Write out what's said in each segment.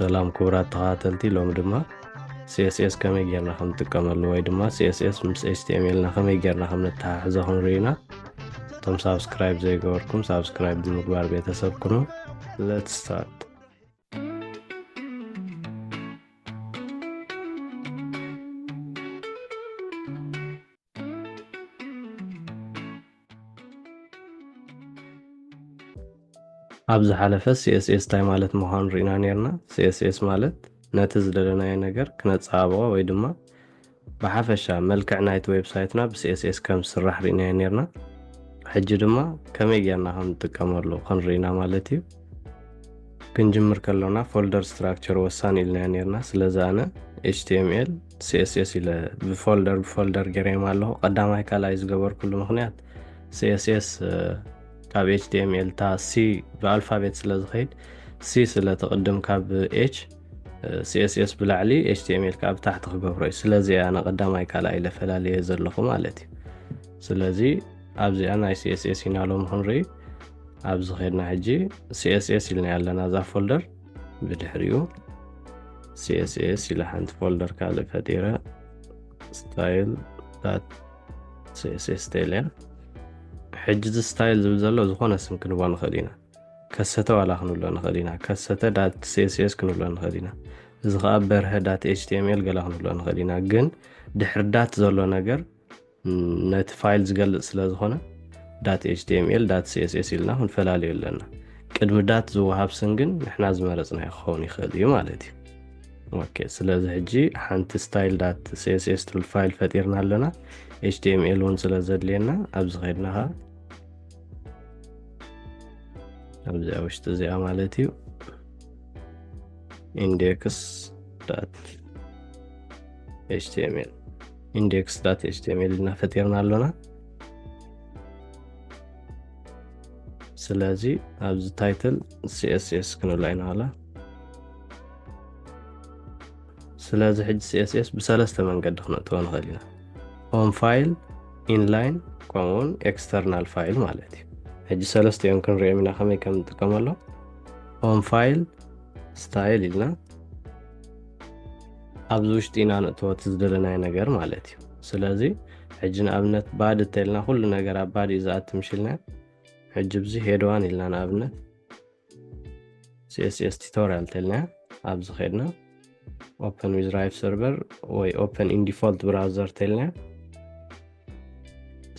ሰላም ክቡራት ተኸታተልቲ ሎም ድማ CSS ከመይ ጌርና ከም ንጥቀመሉ ወይ ድማ CSS ምስ HTML ና ከመይ ጌርና ከም ንተሓሕዞ ክንርኢና እቶም ሳብስክራይብ ዘይገበርኩም ሳብስክራይብ ብምግባር ቤተሰብ ኩኑ let's start ኣብዚ ሓለፈ CSS ታይ ማለት ምዃኑ ርኢና ነርና CSS ማለት ነቲ ዝደለናዮ ነገር ክነፃብቆ ወይ ድማ ብሓፈሻ መልክዕ ናይቲ ዌብሳይትና ብCSS ከም ዝስራሕ ርኢና ነርና ሕጂ ድማ ከመይ ጌርና ከም ንጥቀመሉ ክንርኢና ማለት እዩ ክንጅምር ከለና ፎልደር ስትራክቸር ወሳኒ ኢልና ነርና ስለዚ ኣነ HTML CSS ኢለ ብፎልደር ገይረም ኣለሁ ቀዳማይ ካልኣይ ዝገበርኩሉ ምክንያት CSS ካብ HTML ታ C በአልፋቤት ስለዝኸይድ C ስለተቀደም ካብ H CSS ብላዕሊ HTML ካብ ታሕቲ ክገብሮ ስለዚ ኣነ ቀዳማይ ካልኣይ ለፈላለየ ዘለኹ ማለት እዩ ስለዚ ኣብዚ ኣና CSS ኢናሎም ክንርኢ ኣብዚ ኸድና ሕጂ CSS ኢልና ያለና ዛ ፎልደር ብድሕሪኡ CSS ኢላ ሓንቲ ፎልደር ካልእ ፈጢረ style.css ተይለያ ሕጂ ዚ ስታይል ዝብል ዘሎ ዝኾነ ስም ክንቦ ንኽእል ኢና ከሰተ ዋላ ክንብሎ ንኽእል ኢና ከሰተ.css ክንብሎ ንኽእል ኢና እዚ ከዓ በርሀ.html ገላ ክንብሎ ንኽእል ኢና ግን ድሕሪ ዳት ዘሎ ነገር ነቲ ፋይል ዝገልጽ ስለ ዝኾነ .html .css ኢልና ክንፈላለዩ ኣለና ቅድሚ ዳት ዝወሃብ ስም ግን ንሕና ዝመረጽናዮ ክኸውን ይኽእል እዩ ማለት እዩ ኦኬ ስለዚ ሕጂ ሓንቲ style.css ትብል ፋይል ፈጢርና ኣለና HTML ውን ስለ ዘድልየና ኣብዚ ኸድና ኣብዚ ውሽጢ እዚኣ ማለት እዩ index.html ኢልና ፈጢርና ኣለና ስለዚ ኣብዚ ታይትል CSS ክንብሎ ኢና ዋላ ስለዚ ሕጂ CSS ብሰለስተ መንገዲ ክነጥዎ ንኽእል ኢና on file inline ከምኡውን external file ማለት እዩ ሕጂ ሰለስቲኦም ክንሪኦም ኢና ከመይ ከም ንጥቀመሎ on file style ኢልና ኣብዚ ውሽጢ ኢና ነእትዎ ዝደለናዮ ነገር ማለት እዩ ስለዚ ሕጂ ንኣብነት ባዲ ተልና ኩሉ ነገር ኣብ ባዲ ዝኣቱ ምሽልና ሕጂ ብዚ ሄድዋን ኢልና ንኣብነት CSS tutorial ተልና ኣብዚ ኸድና open with Rive server ወይ open in default browser ተልና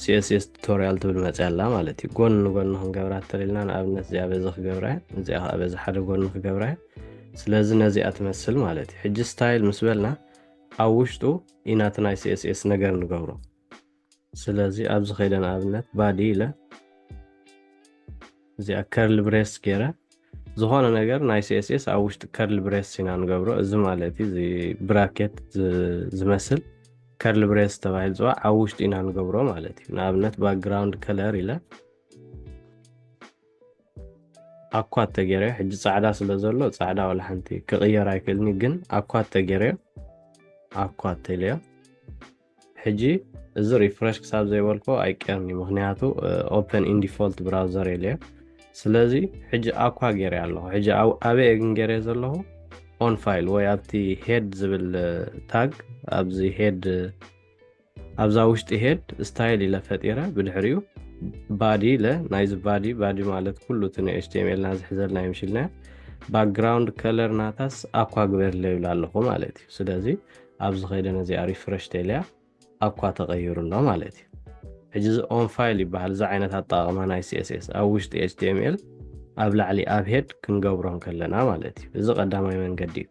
CSS tutorial ትብል መጽያላ ማለት እዩ ጎን ክንገብራ ተልና ንኣብነት እዚኣ በዚ ክገብራ እዚኣ በዚ ሓደ ጎን ክገብራ ስለዚ ነዚኣ ትመስል ማለት እዩ ሕጂ ስታይል ምስ በልና ኣብ ውሽጡ ኢናት ናይ CSS ነገር ንገብሮ ስለዚ ኣብዚ ኸይደ ንኣብነት ባዲ ኢለ እዚኣ ከርሊ ብሬስ ገይረ ዝኾነ ነገር ናይ CSS ኣብ ውሽጢ ከርሊ ብሬስ ኢና ንገብሮ እዚ ማለት እዩ እዚ ብራኬት ዝመስል ከርሊ ብሬስ ተባሂል ዝዋ ኣብ ውሽጢ ኢና ንገብሮ ማለት እዩ ንኣብነት ባክግራውንድ ከለር ኢለ ኣኳት ተገይረ ሕጂ ጻዕዳ ስለ ዘሎ ጻዕዳ ወላ ሓንቲ ክቕየር ኣይክእልኒ ግን ኣኳት ተገይረ ኣኳት ተይለዮ ሕጂ እዚ ሪፍሬሽ ክሳብ ዘይበልኮ ኣይቀርኒ ምክንያቱ ኦፕን ኢን ዲፎልት ብራውዘር ኢለዮ ስለዚ ሕጂ ኣኳ ገይረ ኣለሁ ሕጂ ኣበይ ግን ገይረ ዘለኹ on file ወይ ኣብቲ head ዝብል ታግ ኣብዚ head ኣብዛ ውሽጢ head style ኢለ ፈጢረ ብድሕሪኡ body ኢለ ናይዚ body ማለት ኩሉ እቲ HTML ና ዝሕዘልና ይምሽልና background color ናታስ ኣኳ ግበርለ ይብል ኣለኹ ማለት እዩ ስለዚ ኣብዚ ኸይደነ እዚኣ ሪፍሬሽ ተይለያ ኣኳ ተቐይሩሎ ማለት እዩ ሕጂ on file ይበሃል እዚ ዓይነት ኣጠቓቕማ ናይ CSS ኣብ ውሽጢ HTML ኣብ ላዕሊ ኣብ head ክንገብሮም ከለና ማለት እዩ እዚ ቀዳማይ መንገዲ እዩ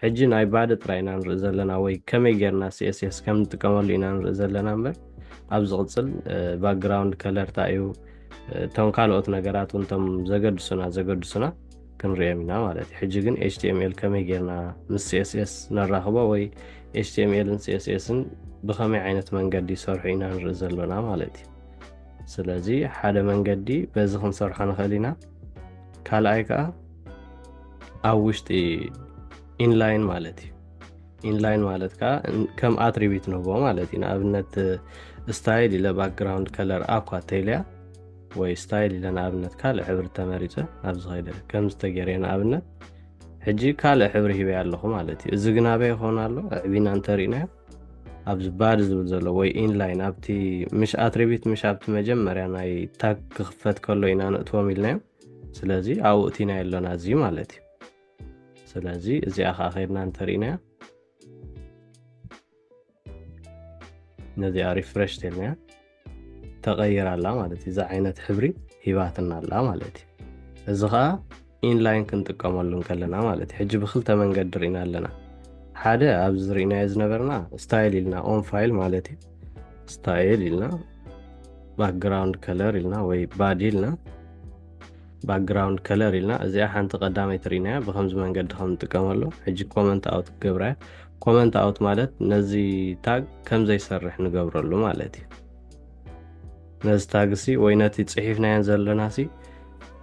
ሕጂ ናይ ባዲ ጥራይና ንርኢ ዘለና ወይ ከመይ ጌርና CSS ከም ንጥቀመሉ ኢና ንርኢ ዘለና እምበር ኣብ ዝቕፅል ባክግራውንድ ከለር ታዩ እቶም ካልኦት ነገራት እንቶም ዘገድሱና ክንሪኦም ኢና ማለት እዩ ሕጂ ግን HTML ከመይ ጌርና ምስ CSS ነራኽቦ ወይ HTML ን CSS ን ብኸመይ ዓይነት መንገዲ ይሰርሑ ኢና ንርኢ ዘለና ማለት እዩ ስለዚ ሓደ መንገዲ በዚ ክንሰርሖ ንኽእል ኢና ካልኣይ ከዓ ኣብ ውሽጢ ኢንላይን ማለት እዩ ኢንላይን ማለት ከዓ ከም ኣትሪቢዩት ንህቦ ማለት እዩ ንኣብነት ስታይል ኢለ ባክግራውንድ ከለር ኣኳ ተይለያ ወይ ስታይል ኢለ ንኣብነት ካልእ ሕብሪ ተመሪፀ ኣብዚ ኸይደ ከም ዝተገይረ ንኣብነት حجي كالي حبري هبي اللهم مالتي إزقنا بي هون الله عبينا انترينا أبز بارز بزلو وي إن لاين أبتي مش أتريبيت مش أبت مجمر يعني تاك خفت كله إنا نقطوه ميلنا سلازي أو أتينا إلا نازي مالتي سلازي إزي أخا خيرنا انترينا نزي ريفرش تلنا تغير الله مالتي إذا عينت حبري هباتنا الله مالتي إذا إن لاين كنت كمالون كلنا مالتي حجي بخلطة من قدرنا لنا حدا أبز رينا يزنبرنا ستايل لنا اون فايل مالتي ستايل لنا باك جراوند كلر لنا وي بادي لنا باك جراوند كلر لنا زي حنت قدامي ترينا بخمس من قد خمت كمالو حجي كومنت اوت قبره كومنت اوت مالت نزي تاج كم زي سرح نقبرلو مالتي نز تاجسي ويناتي تصحيفنا ينزل لنا سي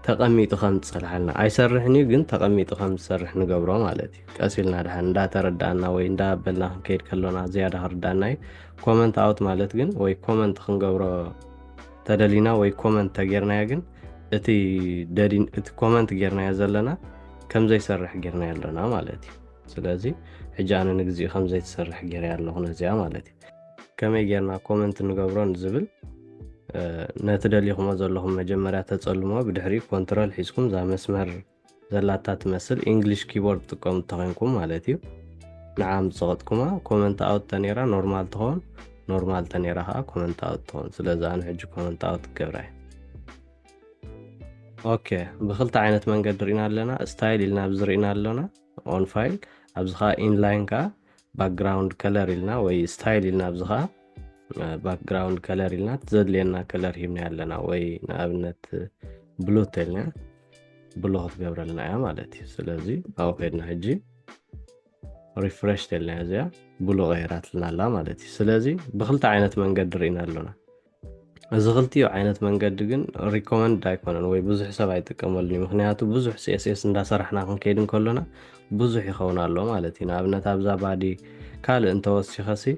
تقميط خمس صلحنا اي سرحني جن تقميط خمس سرح نقبره مالتي قاسيلنا دحن دا تردانا وي دا بلنا كيد كلونا زياده هردانا كومنت اوت مالت جن وي كومنت خنقبره تدلينا وي كومنت تغيرنا جن اتي دادين ات كومنت غيرنا يزلنا كم زي سرح غيرنا يالنا مالتي سلازي حجانا نغزي خم زي تسرح غير يالله هنا زي مالتي كما غيرنا كومنت نغبرون زبل نتدليهم زلهم مجمريا تصلموا بدحري كنترول حيسكم زا مسمر زلاتا تمثل انجلش كيبورد تقوم تخينكم مالتي نعم صوتكما كومنت اوت تنيرا نورمال تهون نورمال تنيرا ها كومنت اوت تهون سلازي انا حج كومنت اوت كبراي اوكي بخلت عينت من قدرينا لنا ستايل لنا بزرينا لنا اون فايل ابزخا ان لاين كا باك جراوند كلر لنا وي ستايل لنا ابزخا باك جراوند كلر لنا تزد لنا كلر هيمنا لنا وي نابنت بلو تلنا بلو تقبر لنا يا مالتي سلازي او خدنا هجي ريفرش تلنا زي بلو غيرات لنا لا مالتي سلازي بخلت عينت من قدرينا لنا إذا غلطيو عينت منقد جن ريكومند دايكونن وي بزح سبع يتقملني مخنياتو بزح سي اس اس اندا سرحنا كنكيدن كلنا بزح يخونا له مالتي نابنت ابزا بادي قال انت وسي خسي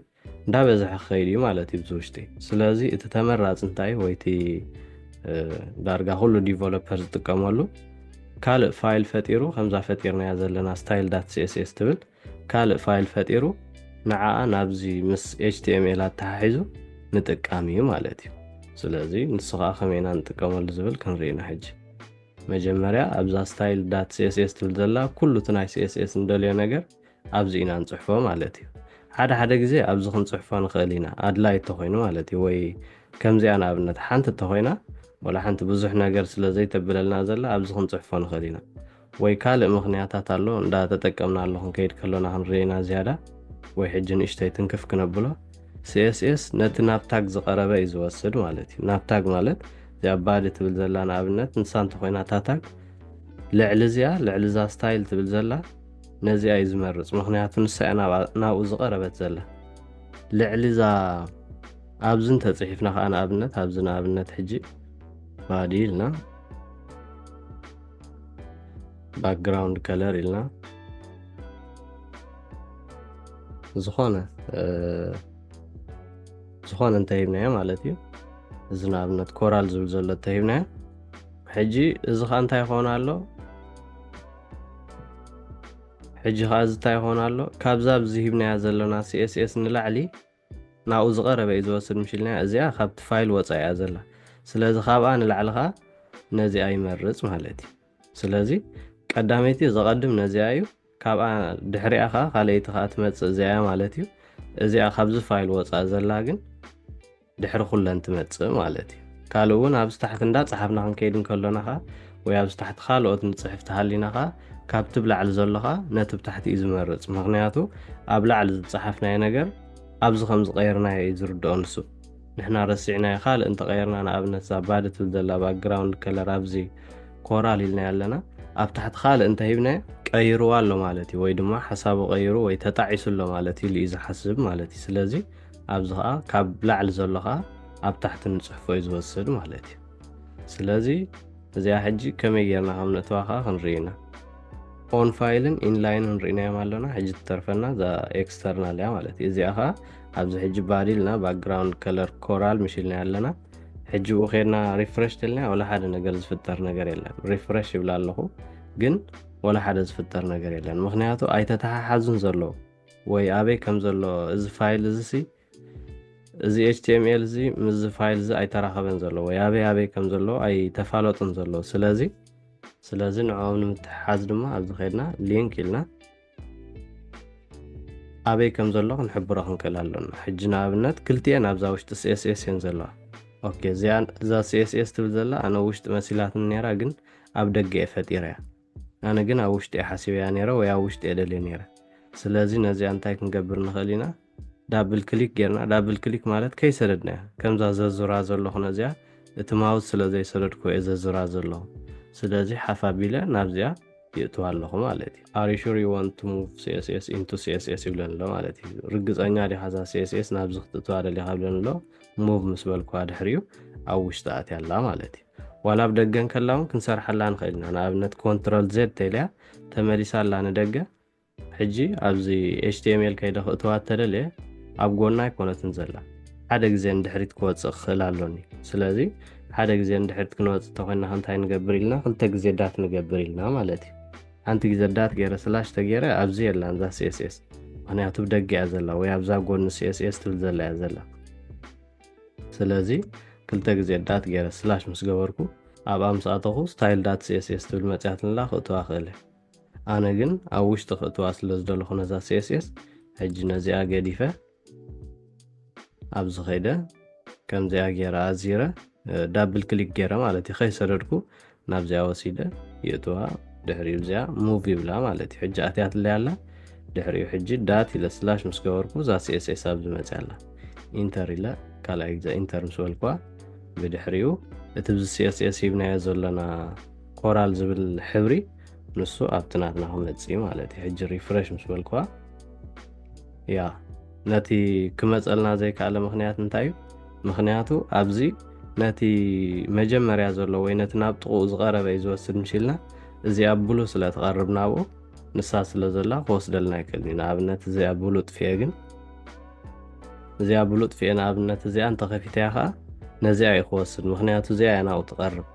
دا بزح خيدي مالتي بزوشتي سلازي اتتمرص انتاي ويتي دارغا كله ديفلوبرز تقملو قال فايل فتيرو خمزا فتيرنا يازلنا ستايل دات سي اس اس تبل قال فايل فتيرو نعا نابزي مس اتش تي ام ال تحيزو نتقامي مالتي سلازي نسخه خمينا نتقمل زبل كنرينا حج مجمريا ابزا ستايل دات سي اس اس تلزلا كله تناي سي اس اس ندليو ነገር ابزينا نصحفو مالتي حدا غزي ابز خنصحفو نخلينا ادلاي تخوينو مالتي وي كمزي انا ابنت حنت تخوينا ولا حنت بزح ነገር ስለዘي تبللنا زلا ابز خنصحفو نخلينا وي كالئ مخنياتات አሎ እንዳ ተጠቀምና አለሁን ከይድ ከሎና ህንሬና زياده وي حجن اشتي تنكف كنبلو CSS نت نابتاج زقربه يزوسد مالتي نابتاج مالت زي عباده تبل زلانا ابنت انسان تخوينا تاتاج لعلزا ستايل تبل زلا نزي يزمرص مخنياتو نسانا ناو زقربت زلا لعلزا ابزن تصحيفنا انا ابنت ابزنا ابنت حجي باديلنا باك جراوند كلر لنا زخونه زخون انتهيبنا مالتي زنا ابنت كورال زلزله انتهيبنا حجي اذا انت يخونالو حجي خاز تايخونالو كابزا بزيبنا يازلنا سي اس اس نلعلي ناو زقربه يزوسد مشلنا ازيا خبت فايل وصا يازلا سلازي خابا نلعلها نزي اي مرص مالتي سلازي قداميتي زقدم نزي ايو كابا دحري اخا خاليت خات مص زيا مالتي ازيا خبز فايل وصا زلا ግን دحر كلن تمص مالتي قالون ابز تحت እንዳ صحفنا كنكيدن كلنا ወይ ابز تحت خالوت نصحف تحلينا كاب تبلع زلخا نتب تحت يزمرص مغنياتو ابلع صحفنا ነገር ابز خمس غيرنا يزردونسو نحنا رسعنا خال انت غيرنا انا ابنت زباده تلدلا باك جراوند كلر ابزي كورال لنا يالنا اب تحت خال انت هيبنا قيروا له مالتي ወይ ድማ حسابو غيرو ወይ ተጣعيسሎ مالتي اللي اذا حسب مالتي ስለዚህ ابزها كاب لعل زلخا اب تحت نصحفو يزوسد مالتي ስለዚህ እዚያ ሕጂ ከመይ ጌርና ከምነተዋኻ ክንሪና اون فايلن ان لاين نرينا مالنا حج ترفنا ذا اكسترنال يا مالتي ازياها ابز حج باديلنا باك جراوند كلر كورال مشيلنا يالنا حج وخيرنا ريفرش تلنا ولا حدا ነገር ዝፍጠር ነገር የለም ريفرش ይብላለሁ ግን ولا حدا زفتر ነገር የለን ምክንያቱ ኣይተተሓሓዙን ዘሎ ወይ ኣበይ ከም ዘሎ እዚ ፋይል እዚ ሲ እዚ HTML እዚ ምስ ፋይል እዚ ኣይተራኸበን ዘሎ ወይ ኣበይ ከም ዘሎ ኣይተፋለጡን ዘሎ ስለዚ ንዖም ንምትሓዝ ድማ ኣብዚ ኸይድና ሊንክ ኢልና ኣበይ ከም ዘሎ ክንሕብሮ ክንክእል ኣለና ሕጂ ንኣብነት ክልቲአን ኣብዛ ውሽጢ CSS እየን ዘለዋ ኦኬ እዛ CSS ትብል ዘላ ኣነ ውሽጢ መሲላትን ነራ ግን ኣብ ደገ ፈጢራ እያ ኣነ ግን ኣብ ውሽጢ ሓሲበያ ነራ ወይ ኣብ ውሽጢ ደልየ ነራ ስለዚ ነዚኣ እንታይ ክንገብር ንኽእል ኢና ዳብል ክሊክ ጌርና ዳብል ክሊክ ማለት ከይሰደድና ከምዛ ዘዝራ ዘለኹ ነዚኣ እቲ ማውስ ስለ ዘይሰደድኩ ዘዝራ ዘለኹ ስለዚ ሓፋቢለ ናብዚኣ ይእትዋ ኣለኹ ማለት እዩ Are you sure you want to move CSS into CSS ይብለን ኣሎ ማለት እዩ ርግፀኛ ዲኻ ዛ CSS ናብዚ ክትእትዋ ደሊኻ ብለን ኣሎ ሙቭ ምስ በልኳ ድሕሪኡ ኣብ ውሽጢ ኣትያላ ማለት እዩ ዋላ ብደገን ከላውን ክንሰርሓላ ንኽእል ኢና ንኣብነት ኮንትሮል Z ተኢልያ ተመሊሳላ ንደገ ሕጂ ኣብዚ HTML ከይደ ክእትዋ ተደልየ ኣብ ጎና ኣይኮነትን ዘላ ሓደ ግዜ እንድሕሪት ክወፅእ ክኽእል ኣሎኒ ስለዚ ሓደ ግዜ እንድሕሪት ክንወፅእ ተኾይና እንታይ ንገብር ኢልና ክልተ ግዜ ዳት ንገብር ኢልና ማለት እዩ ሓንቲ ግዜ ዳት ገይረ ስላሽ ተገይረ ኣብዚ የላን ዛ CSS ምክንያቱ ብደገ እያ ዘላ ወይ ኣብዛ ጎኒ CSS ትብል ዘላ እያ ዘላ ስለዚ ክልተ ግዜ ዳት ገይረ ስላሽ ምስ ገበርኩ ኣብ ኣምሳኣተኹ ስታይል ዳት CSS ትብል መፅያትንላ ክእትዋ ክእል ኣነ ግን ኣብ ውሽጢ ክእትዋ ስለ ዝደለኹ ነዛ CSS ሕጂ ነዚኣ ገዲፈ ኣብዚ ኸይደ ከምዚኣ ገይረ ኣዚረ ዳብል ክሊክ ገይረ ማለት እዩ ከይሰደድኩ ናብዚኣ ወሲደ ይእትዋ ድሕሪኡ እዚኣ ሙቭ ይብላ ማለት እዩ ሕጂ ኣትያትለያ ኣላ ድሕሪኡ ሕጂ ዳት ኢለ ስላሽ ምስ ገበርኩ ዛ CSS ኣብዚ መፅያላ ኢንተር ኢለ ካልኣይ ግዜ ኢንተር ምስ በልኳ ብድሕሪኡ እቲ ብዚ CSS ሂብናዮ ዘለና ኮራል ዝብል ሕብሪ ንሱ ኣብቲ ናትና ክመፅእ ማለት እዩ ሕጂ ሪፍሬሽ ምስ በልኳ ያ ነቲ ክመፀልና ዘይከኣለ ምክንያት እንታይ እዩ ምክንያቱ ኣብዚ ነቲ መጀመርያ ዘሎ ወይ ነቲ ናብ ጥቑኡ ዝቐረበ እዩ ዝወስድ ምሽልና እዚ ኣብ ብሉ ስለ ተቐርብ ናብኡ ንሳ ስለ ዘላ ክወስደልና ይክእልኒ ንኣብነት እዚ ኣብ ብሉ ጥፍየ ግን እዚ ኣብ ብሉ ጥፍየ ንኣብነት እዚኣ እንተኸፊተያ ከዓ ነዚኣ እዩ ክወስድ ምክንያቱ እዚኣ እያ ናብኡ ትቐርብ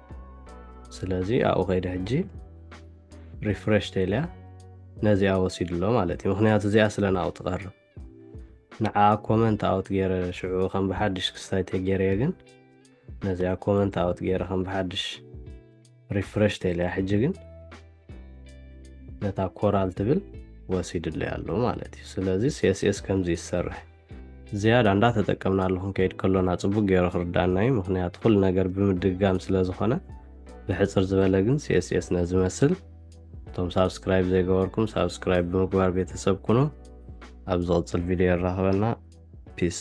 ስለዚ ኣብኡ ከይደ ሕጂ ሪፍሬሽ ተኢልያ ነዚኣ ወሲድሎ ማለት እዩ ምክንያቱ እዚኣ ስለ ናብኡ ትቐርብ ንዓ ኮመንት ኣውት ገይረ ሽዑ ከም ብሓድሽ ክስታይ ተገይረየ ግን ነዚኣ ኮመንት ኣውት ገይረ ከም ብሓድሽ ሪፍሬሽ ተኢልያ ሕጂ ግን ነታ ኮራል ትብል ወሲድለ ያሎ ማለት እዩ ስለዚ CSS ከምዚ ይሰርሕ ዝያዳ እንዳተጠቀምና ኣለኹም ከይድ ከሎና ጽቡቅ ገይሩ ክርዳእና እዩ ምክንያቱ ኩሉ ነገር ብምድጋም ስለ ዝኾነ ብሕፅር ዝበለ ግን CSS ነዝመስል ቶም ሳብስክራይብ ዘይገበርኩም ሳብስክራይብ ብምግባር ቤተሰብ ኩኑ ኣብ ዝቕፅል ቪድዮ ይራኸበልና ፒስ